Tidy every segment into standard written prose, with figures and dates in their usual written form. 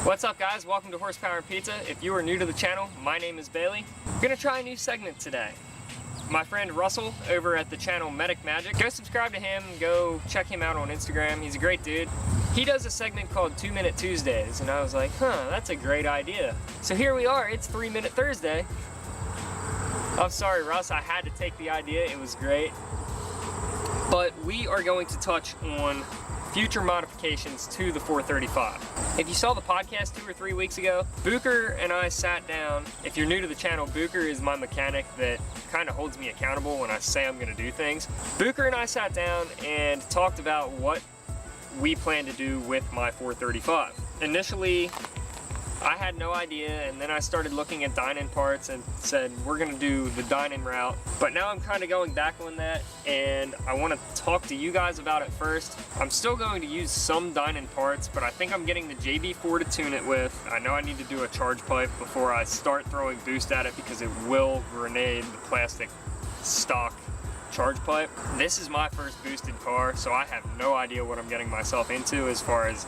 What's up guys, welcome to Horsepower and Pizza. If you are new to the channel, my name is Bailey. I'm gonna try a new segment today. My friend Russell over at the channel Medic Magic, go subscribe to him, go check him out on Instagram, he's a great dude. He does a segment called 2 Minute Tuesdays, and I was like, that's a great idea. So here we are, it's 3 Minute Thursday. I'm sorry Russ, I had to take the idea, it was great. But we are going to touch on future modifications to the 435. If you saw the podcast 2 or 3 weeks ago, Booker and I sat down. If you're new to the channel, Booker is my mechanic that kind of holds me accountable when I say I'm gonna do things. Booker and I sat down and talked about what we plan to do with my 435. Initially, I had no idea, and then I started looking at dine-in parts and said, we're gonna do the dine-in route. But now I'm kind of going back on that, and I wanna talk to you guys about it first. I'm still going to use some dine-in parts, but I think I'm getting the JB4 to tune it with. I know I need to do a charge pipe before I start throwing boost at it because it will grenade the plastic stock charge pipe. This is my first boosted car, so I have no idea what I'm getting myself into as far as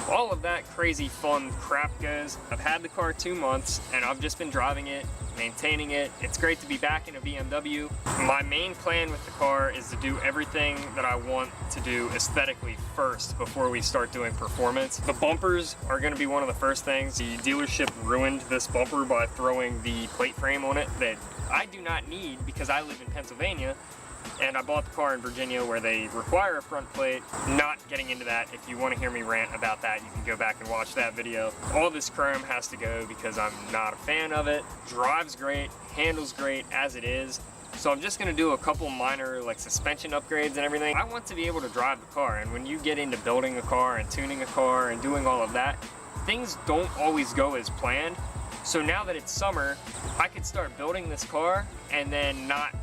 all of that crazy fun crap goes. I've had the car 2 months and I've just been driving it, maintaining it. It's great to be back in a BMW. My main plan with the car is to do everything that I want to do aesthetically first before we start doing performance. The bumpers are going to be one of the first things. The dealership ruined this bumper by throwing the plate frame on it that I do not need because I live in Pennsylvania. And I bought the car in Virginia where they require a front plate. Not getting into that. If you want to hear me rant about that, you can go back and watch that video. All this chrome has to go because I'm not a fan of it. Drives great, handles great as it is. So I'm just going to do a couple minor like suspension upgrades and everything. I want to be able to drive the car, and when you get into building a car and tuning a car and doing all of that, things don't always go as planned. So now that it's summer, I could start building this car and then not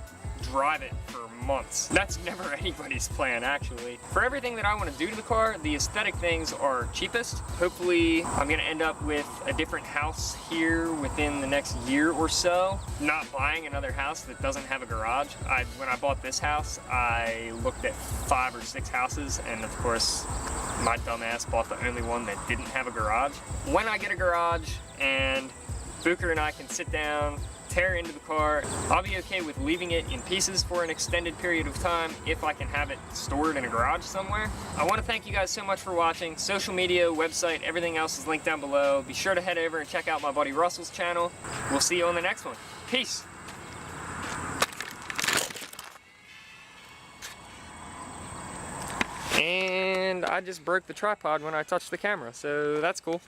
drive it for months. That's never anybody's plan, actually. For everything that I want to do to the car, the aesthetic things are cheapest. Hopefully, I'm going to end up with a different house here within the next year or so. Not buying another house that doesn't have a garage. When I bought this house, I looked at 5 or 6 houses, and of course, my dumb ass bought the only one that didn't have a garage. When I get a garage and Booker and I can sit down, tear into the car, I'll be okay with leaving it in pieces for an extended period of time if I can have it stored in a garage somewhere. I want to thank you guys so much for watching. Social media, website, everything else is linked down below. Be sure to head over and check out my buddy Russell's channel. We'll see you on the next one. Peace! And I just broke the tripod when I touched the camera, so that's cool.